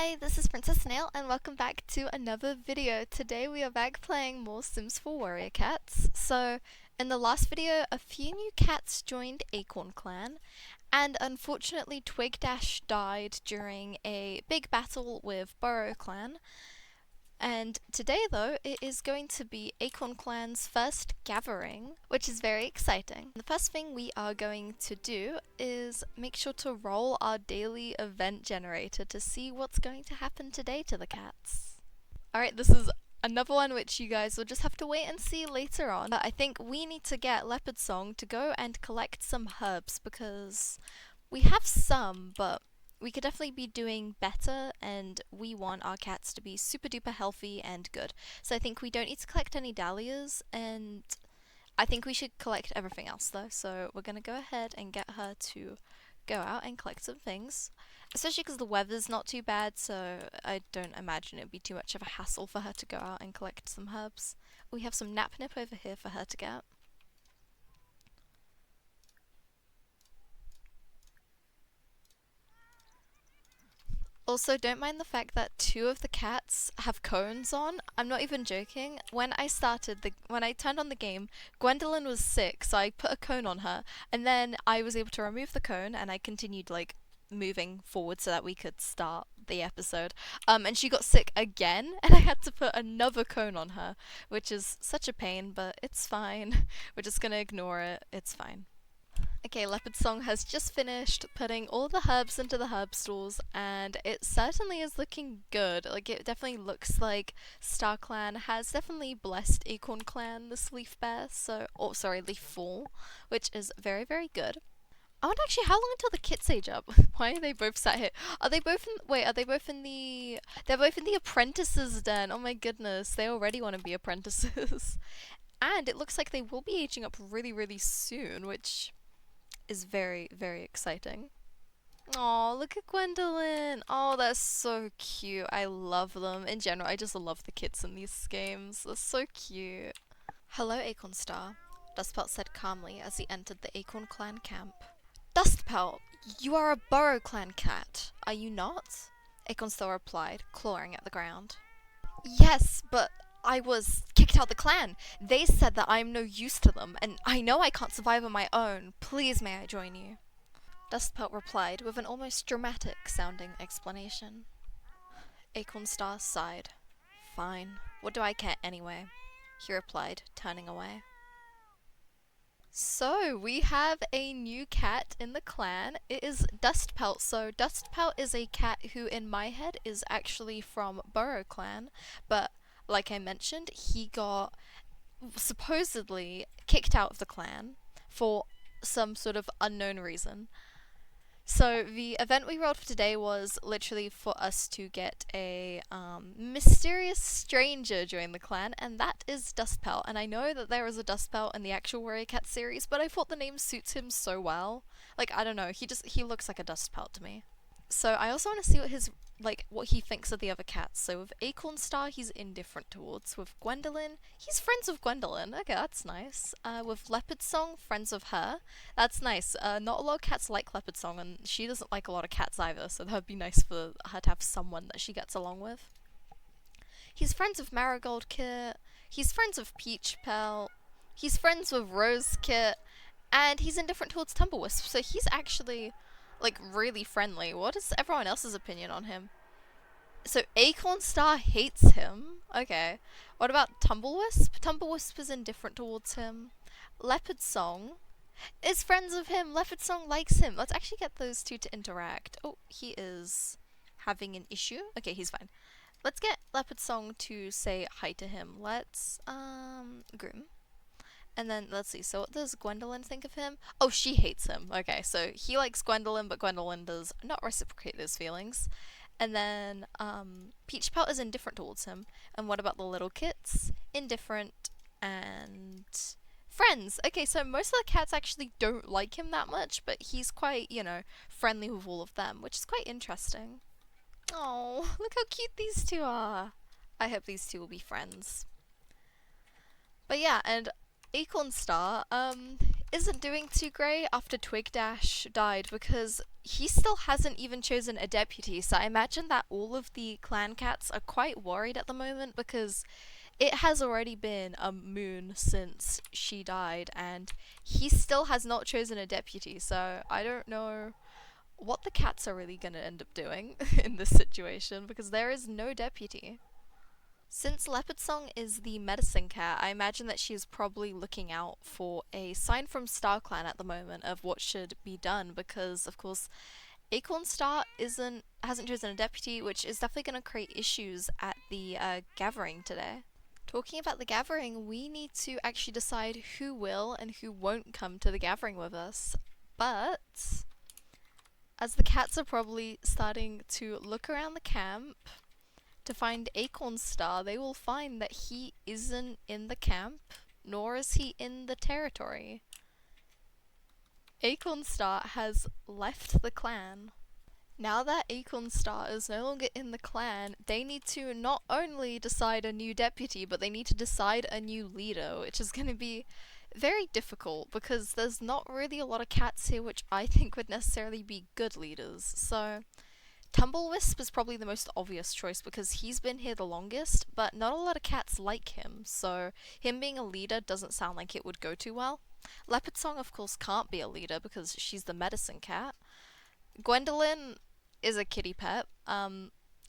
Hi, this is Princess Snail and welcome back to another video. Today we are back playing more Sims 4 Warrior Cats. So, in the last video, a few new cats joined Acorn Clan, and unfortunately Twig Dash died during a big battle with Burrow Clan. And today, though, it is going to be Acorn Clan's first gathering, which is very exciting. The first thing we are going to do is make sure to roll our daily event generator to see what's going to happen today to the cats. Alright, this is another one which you guys will just have to wait and see later on. I think we need to get Leopard Song to go and collect some herbs because we have some, but we could definitely be doing better, and we want our cats to be super duper healthy and good. So I think we don't need to collect any dahlias, and I think we should collect everything else though. So we're gonna go ahead and get her to go out and collect some things, especially because the weather's not too bad, so I don't imagine it'd be too much of a hassle for her to go out and collect some herbs. We have some nap nip over here for her to get. Also, don't mind the fact that two of the cats have cones on. I'm not even joking. When I turned on the game, Gwendolyn was sick, so I put a cone on her, and then I was able to remove the cone, and I continued moving forward so that we could start the episode. And she got sick again, and I had to put another cone on her, which is such a pain, but it's fine. We're just gonna ignore it. It's fine. Okay, Leopard Song has just finished putting all the herbs into the herb stores, and it certainly is looking good. Like, it definitely looks like Star Clan has definitely blessed Acorn Clan this Leaf Bear, Leaf Fall, which is very, very good. I wonder actually how long until the kits age up? Why are they both sat here? Are they both they're both in the apprentices den. Oh my goodness, they already want to be apprentices. And it looks like they will be aging up really, really soon, which is very, very exciting. Oh, look at Gwendolyn. Oh, they're so cute. I love them. In general, I just love the kits in these games. They're so cute. Hello, Acornstar, Dustpelt said calmly as he entered the Acorn Clan camp. Dustpelt, you are a Burrow Clan cat, are you not? Acornstar replied, clawing at the ground. Yes, but I was kicked out the clan. They said that I am no use to them, and I know I can't survive on my own. Please may I join you? Dustpelt replied with an almost dramatic sounding explanation. Acornstar sighed. Fine. What do I care anyway? He replied, turning away. So, we have a new cat in the clan. It is Dustpelt. So, Dustpelt is a cat who, in my head, is actually from Burrow Clan, but like I mentioned, he got supposedly kicked out of the clan for some sort of unknown reason. So the event we rolled for today was literally for us to get a mysterious stranger join the clan, and that is Dustpelt. And I know that there is a Dustpelt in the actual Warrior Cat series, but I thought the name suits him so well. Like, I don't know, he looks like a Dustpelt to me. So I also want to see what he thinks of the other cats. So with Acornstar, he's indifferent towards. With Gwendolyn, he's friends with Gwendolyn. Okay, that's nice. With Leopard Song, friends with her. That's nice. Not a lot of cats like Leopard Song, and she doesn't like a lot of cats either, so that would be nice for her to have someone that she gets along with. He's friends with Marigold Kit. He's friends with Peach Pelt. He's friends with Rose Kit. And he's indifferent towards Tumblewisp, so he's actually really friendly. What is everyone else's opinion on him? So Acornstar hates him. Okay. What about Tumblewisp? Tumblewisp is indifferent towards him. Leopard Song is friends with him. Leopard Song likes him. Let's actually get those two to interact. Oh, he is having an issue. Okay, he's fine. Let's get Leopard Song to say hi to him. Let's groom. And then, let's see, so what does Gwendolyn think of him? Oh, she hates him. Okay, so he likes Gwendolyn, but Gwendolyn does not reciprocate his feelings. And then, Peach Pelt is indifferent towards him. And what about the little kits? Indifferent and friends. Okay, so most of the cats actually don't like him that much, but he's quite, friendly with all of them, which is quite interesting. Oh, look how cute these two are. I hope these two will be friends. But yeah, and Acornstar isn't doing too great after Twig Dash died because he still hasn't even chosen a deputy, so I imagine that all of the clan cats are quite worried at the moment because it has already been a moon since she died, and he still has not chosen a deputy, so I don't know what the cats are really going to end up doing in this situation because there is no deputy. Since Leopard Song is the medicine cat, I imagine that she is probably looking out for a sign from StarClan at the moment of what should be done because, of course, Acornstar hasn't chosen a deputy, which is definitely going to create issues at the gathering today. Talking about the gathering, we need to actually decide who will and who won't come to the gathering with us. But as the cats are probably starting to look around the camp to find Acornstar, they will find that he isn't in the camp, nor is he in the territory. Acornstar has left the clan. Now that Acornstar is no longer in the clan, they need to not only decide a new deputy, but they need to decide a new leader, which is going to be very difficult because there's not really a lot of cats here which I think would necessarily be good leaders. So Tumblewisp is probably the most obvious choice because he's been here the longest, but not a lot of cats like him, so him being a leader doesn't sound like it would go too well. Leopard Song, of course, can't be a leader because she's the medicine cat. Gwendolyn is a kitty pet.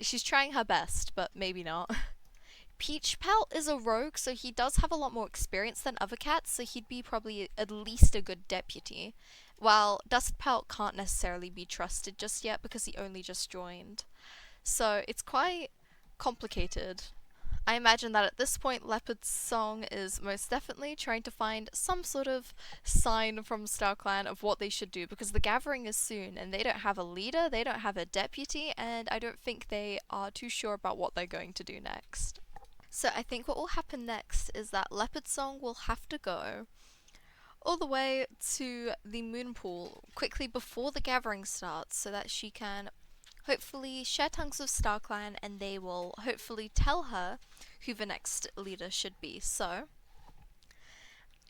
She's trying her best, but maybe not. Peach Pelt is a rogue, so he does have a lot more experience than other cats, so he'd be probably at least a good deputy. While Dust Pelt can't necessarily be trusted just yet because he only just joined. So it's quite complicated. I imagine that at this point, Leopard's Song is most definitely trying to find some sort of sign from StarClan of what they should do because the gathering is soon and they don't have a leader, they don't have a deputy, and I don't think they are too sure about what they're going to do next. So I think what will happen next is that Leopard Song will have to go all the way to the moon pool quickly before the gathering starts so that she can hopefully share tongues with StarClan and they will hopefully tell her who the next leader should be. So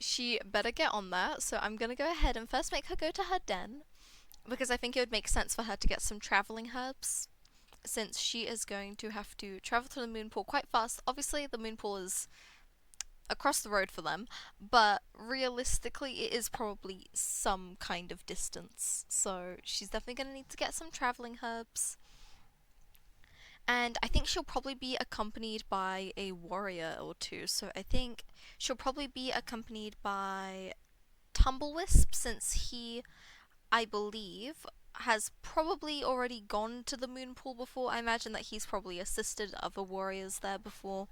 she better get on that. So I'm going to go ahead and first make her go to her den because I think it would make sense for her to get some traveling herbs since she is going to have to travel to the moon pool quite fast. Obviously the moon pool is across the road for them, but realistically it is probably some kind of distance, so she's definitely going to need to get some traveling herbs. And I think she'll probably be accompanied by a warrior or two, so I think she'll probably be accompanied by Tumblewisp since he, I believe, has probably already gone to the moon pool before. I imagine that he's probably assisted other warriors there before,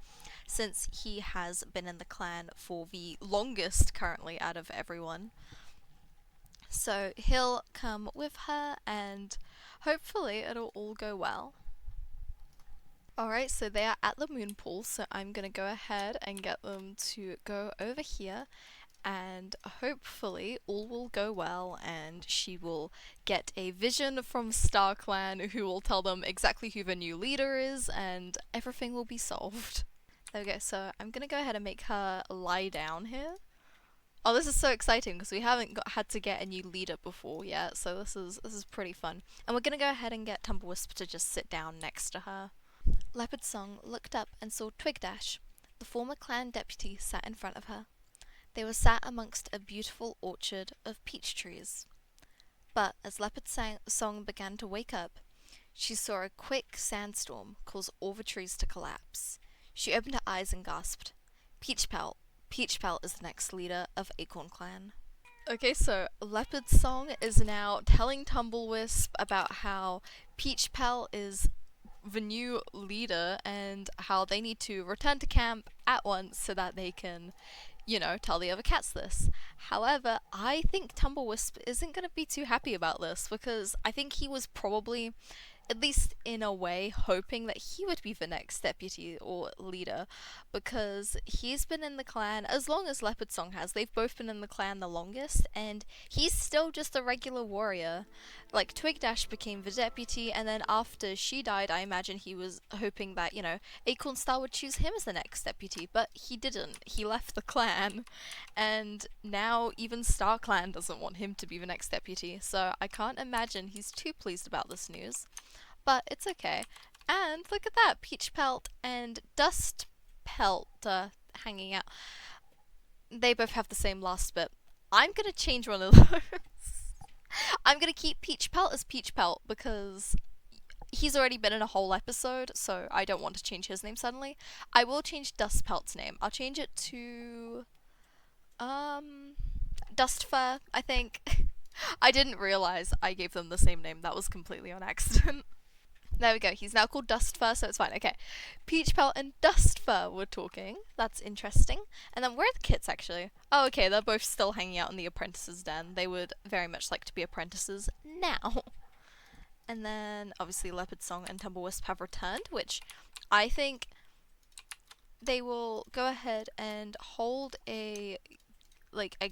since he has been in the clan for the longest currently out of everyone. So he'll come with her and hopefully it'll all go well. Alright, so they are at the moon pool, so I'm gonna go ahead and get them to go over here and hopefully all will go well and she will get a vision from StarClan who will tell them exactly who the new leader is and everything will be solved. There we go, so I'm gonna go ahead and make her lie down here. Oh, this is so exciting because we haven't had to get a new leader before yet, so this is pretty fun. And we're gonna go ahead and get Tumblewisp to just sit down next to her. Leopard Song looked up and saw Twigdash, the former clan deputy, sat in front of her. They were sat amongst a beautiful orchard of peach trees. But as Leopard Song began to wake up, she saw a quick sandstorm cause all the trees to collapse. She opened her eyes and gasped, Peach Pelt is the next leader of Acorn Clan. Okay, so Leopard Song is now telling Tumblewisp about how Peach Pelt is the new leader and how they need to return to camp at once so that they can, tell the other cats this. However, I think Tumblewisp isn't going to be too happy about this because I think he was probably, at least in a way, hoping that he would be the next deputy or leader because he's been in the clan as long as Leopard Song has. They've both been in the clan the longest and he's still just a regular warrior. like Twig Dash became the deputy, and then after she died, I imagine he was hoping that, Acornstar would choose him as the next deputy, but he didn't. He left the clan, and now even Star Clan doesn't want him to be the next deputy, so I can't imagine he's too pleased about this news. But it's okay. And look at that, Peach Pelt and Dust Pelt hanging out. They both have the same last bit. I'm gonna change one of those. I'm gonna keep Peach Pelt as Peach Pelt because he's already been in a whole episode, so I don't want to change his name suddenly. I will change Dust Pelt's name. I'll change it to Dustfur, I think. I didn't realize I gave them the same name. That was completely on accident. There we go. He's now called Dustfur, so it's fine. Okay. Peach Pelt and Dustfur were talking. That's interesting. And then where are the kits, actually? Oh, okay. They're both still hanging out in the apprentices' den. They would very much like to be apprentices now. And then, obviously, Leopard Song and Tumblewisp have returned, which I think they will go ahead and hold a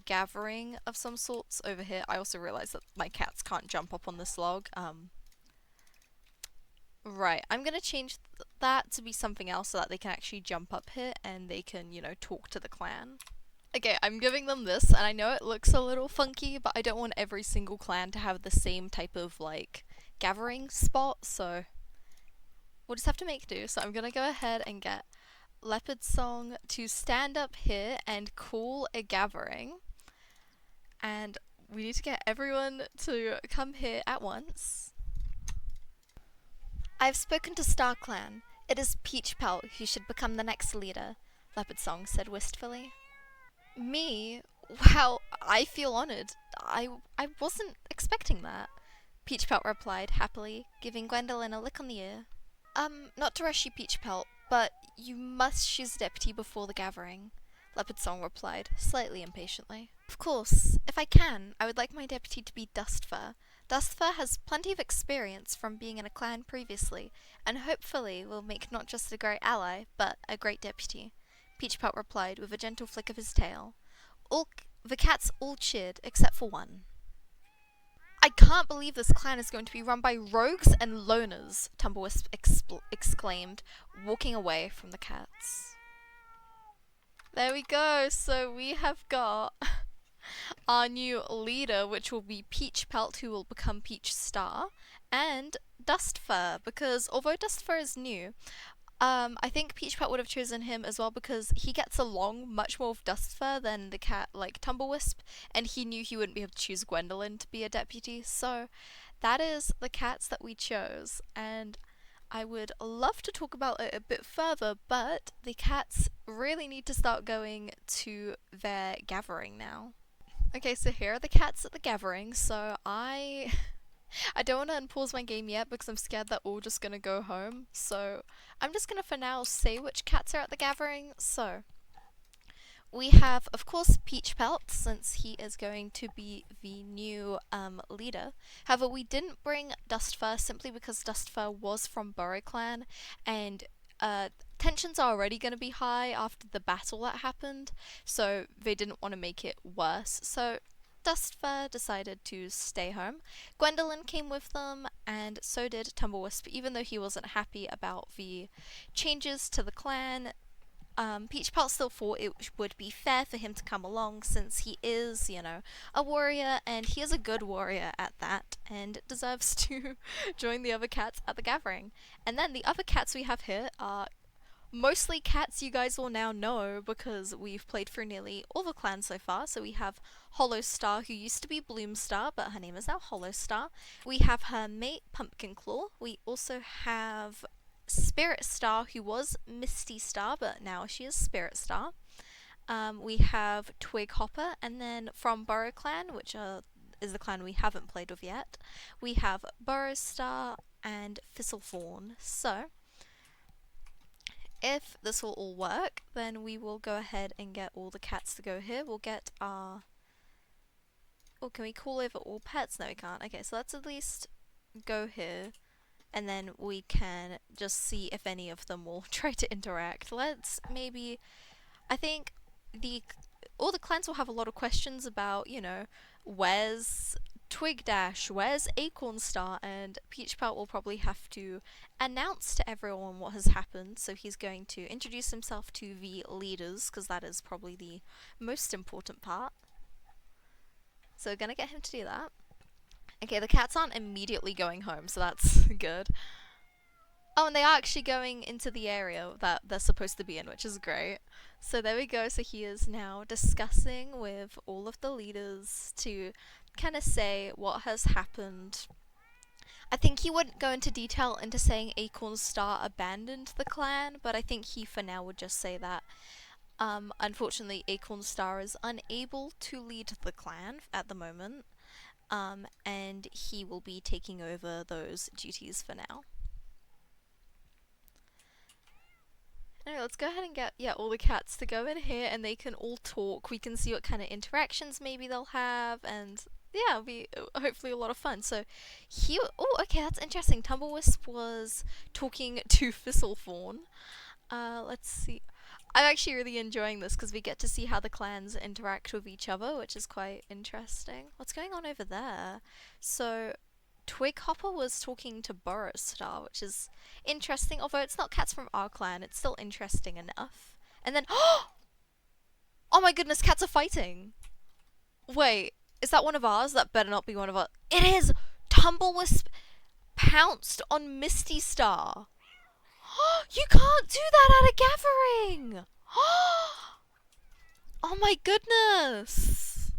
gathering of some sorts over here. I also realize that my cats can't jump up on this log. Right, I'm gonna change that to be something else so that they can actually jump up here and they can, talk to the clan. Okay, I'm giving them this, and I know it looks a little funky, but I don't want every single clan to have the same type of, gathering spot, so we'll just have to make do. So I'm gonna go ahead and get Leopard Song to stand up here and call a gathering. And we need to get everyone to come here at once. I have spoken to Star Clan. It is Peach Pelt who should become the next leader, Leopard Song said wistfully. Me? Wow, I feel honored. I wasn't expecting that, Peach Pelt replied happily, giving Gwendolyn a lick on the ear. Not to rush you, Peach Pelt, but you must choose a deputy before the gathering, Leopard Song replied, slightly impatiently. Of course, if I can, I would like my deputy to be Dustfur. Dustfur has plenty of experience from being in a clan previously, and hopefully will make not just a great ally, but a great deputy, Peach Pelt replied with a gentle flick of his tail. The cats all cheered, except for one. I can't believe this clan is going to be run by rogues and loners, Tumblewisp exclaimed, walking away from the cats. There we go, so we have got our new leader, which will be Peach Pelt, who will become Peach Star, and Dustfur, because although Dustfur is new, I think Peach Pelt would have chosen him as well because he gets along much more with Dustfur than the cat like Tumblewisp, and he knew he wouldn't be able to choose Gwendolyn to be a deputy, so that is the cats that we chose, and I would love to talk about it a bit further, but the cats really need to start going to their gathering now. Okay, so here are the cats at the gathering, so I don't want to unpause my game yet because I'm scared they're all just gonna go home, so I'm just gonna for now say which cats are at the gathering. So we have, of course, Peach Pelt, since he is going to be the new leader. However, we didn't bring Dustfur simply because Dustfur was from Burrow Clan, and tensions are already going to be high after the battle that happened, so they didn't want to make it worse. So Dustfur decided to stay home. Gwendolyn came with them, and so did Tumblewisp, even though he wasn't happy about the changes to the clan. Peach Pelt still thought it would be fair for him to come along since he is, a warrior, and he is a good warrior at that, and deserves to join the other cats at the gathering. And then the other cats we have here are mostly cats you guys will now know because we've played through nearly all the clans so far. So we have Hollowstar, who used to be Bloomstar, but her name is now Hollowstar. We have her mate, Pumpkin Claw. We also have Spirit Star, who was Misty Star, but now she is Spirit Star. We have Twig Hopper, and then from Burrow Clan, which is the clan we haven't played with yet, we have Burrow Star and Thistlefawn. So if this will all work, then we will go ahead and get all the cats to go here. We'll get our... Oh, can we call over all pets? No, we can't. Okay, so let's at least go here, and then we can just see if any of them will try to interact. Let's maybe... I think all the clans will have a lot of questions about, where's Twig Dash, where's Acornstar? And Peach Pelt will probably have to announce to everyone what has happened. So he's going to introduce himself to the leaders, because that is probably the most important part. So we're gonna get him to do that. Okay, the cats aren't immediately going home, so that's good. Oh, and they are actually going into the area that they're supposed to be in, which is great. So there we go. So he is now discussing with all of the leaders to kind of say what has happened. I think he wouldn't go into detail into saying Acornstar abandoned the clan, but I think he for now would just say that unfortunately Acornstar is unable to lead the clan at the moment, and he will be taking over those duties for now. Anyway, let's go ahead and get all the cats to go in here and they can all talk. We can see what kind of interactions maybe they'll have, and yeah, it'll be hopefully a lot of fun. So here, oh, okay, that's interesting. Tumblewisp was talking to Thistlefawn. Let's see. I'm actually really enjoying this because we get to see how the clans interact with each other, which is quite interesting. What's going on over there? So Twighopper was talking to Boroughstar, which is interesting. Although it's not cats from our clan, it's still interesting enough. And then, oh my goodness, cats are fighting. Wait, is that one of ours? That better not be one of ours. It is! Tumblewisp pounced on Misty Star. You can't do that at a gathering! Oh my goodness!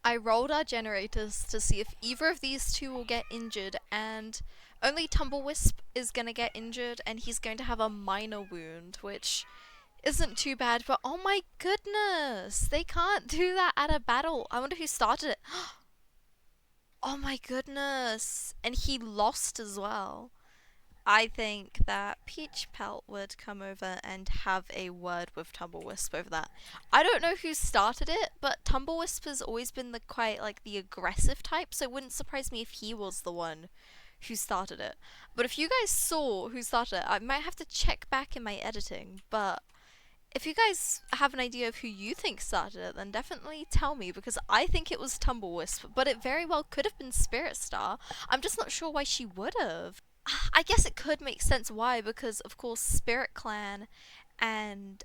I rolled our generators to see if either of these two will get injured, and only Tumblewisp is gonna get injured, and he's going to have a minor wound, which isn't too bad, but oh my goodness! They can't do that at a battle. I wonder who started it. Oh my goodness! And he lost as well. I think that Peach Pelt would come over and have a word with Tumblewisp over that. I don't know who started it, but Tumblewisp has always been the quite like the aggressive type, so it wouldn't surprise me if he was the one who started it. But if you guys saw who started it, I might have to check back in my editing, but if you guys have an idea of who you think started it, then definitely tell me, because I think it was Tumblewisp, but it very well could have been Spirit Star. I'm just not sure why she would have. I guess it could make sense why, because of course Spirit Clan and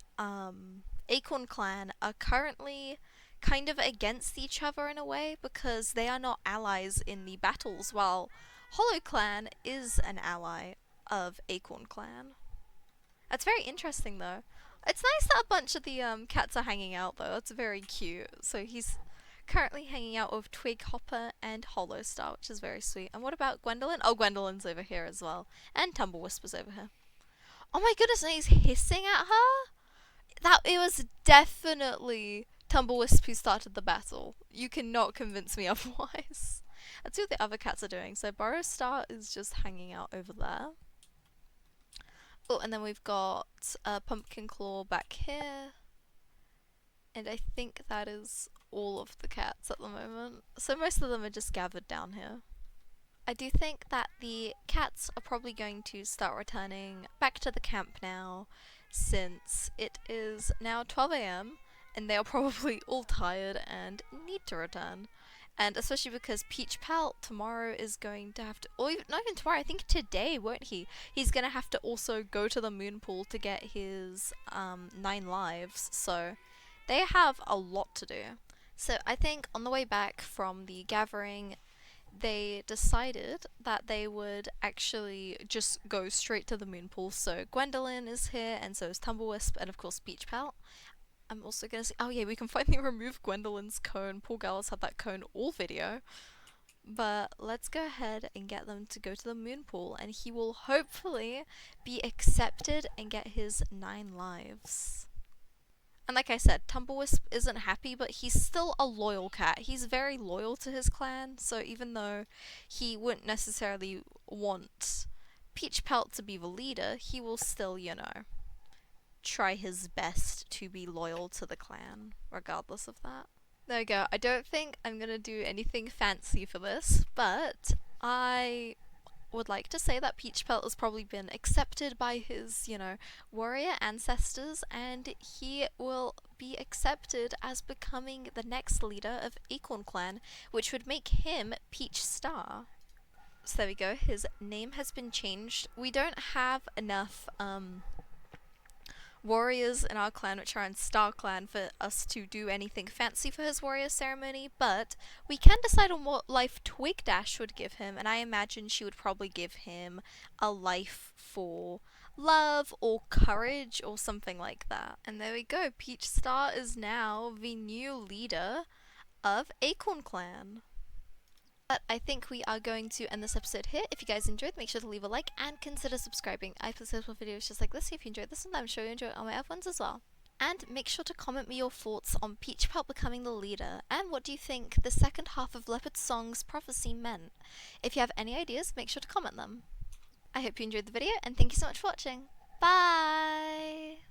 Acorn Clan are currently kind of against each other in a way, because they are not allies in the battles, while Hollow Clan is an ally of Acorn Clan. That's very interesting though. It's nice that a bunch of the cats are hanging out though. That's very cute. So he's currently hanging out with Twighopper and Hollowstar, which is very sweet. And what about Gwendolyn? Oh, Gwendolyn's over here as well. And Tumblewisp is over here. Oh my goodness, and he's hissing at her? It was definitely Tumblewisp who started the battle. You cannot convince me otherwise. Let's see what the other cats are doing. So Boroughstar is just hanging out over there. Oh, and then we've got Pumpkin Claw back here. And I think that is all of the cats at the moment. So most of them are just gathered down here. I do think that the cats are probably going to start returning back to the camp now, since it is now 12 AM and they are probably all tired and need to return. And especially because Peach Pelt tomorrow is going to have to, or even, not even tomorrow, I think today, won't he? He's going to have to also go to the moon pool to get his 9 lives, so they have a lot to do. So I think on the way back from the gathering, they decided that they would actually just go straight to the moon pool. So Gwendolyn is here, and so is Tumblewisp, and of course Peach Pelt. I'm also gonna say, oh yeah, we can finally remove Gwendolyn's cone. Poor girl has had that cone all video. But let's go ahead and get them to go to the moon pool, and he will hopefully be accepted and get his 9 lives. And like I said, Tumblewisp isn't happy, but he's still a loyal cat. He's very loyal to his clan, so even though he wouldn't necessarily want Peach Pelt to be the leader, he will still, you know, try his best to be loyal to the clan, regardless of that. There we go. I don't think I'm gonna do anything fancy for this, but I would like to say that Peach Pelt has probably been accepted by his, warrior ancestors, and he will be accepted as becoming the next leader of Acorn Clan, which would make him Peach Star. So there we go, his name has been changed. We don't have enough warriors in our clan, which are in Star Clan, for us to do anything fancy for his warrior ceremony, but we can decide on what life Twig Dash would give him, and I imagine she would probably give him a life for love or courage or something like that. And there we go, Peach Star is now the new leader of Acorn Clan. But I think we are going to end this episode here. If you guys enjoyed, make sure to leave a like and consider subscribing. I post more videos just like this, so if you enjoyed this one, I'm sure you enjoy all my other ones as well. And make sure to comment me your thoughts on Peach Pelt becoming the leader, and what do you think the second half of Leopard Song's prophecy meant. If you have any ideas, make sure to comment them. I hope you enjoyed the video, and thank you so much for watching. Bye!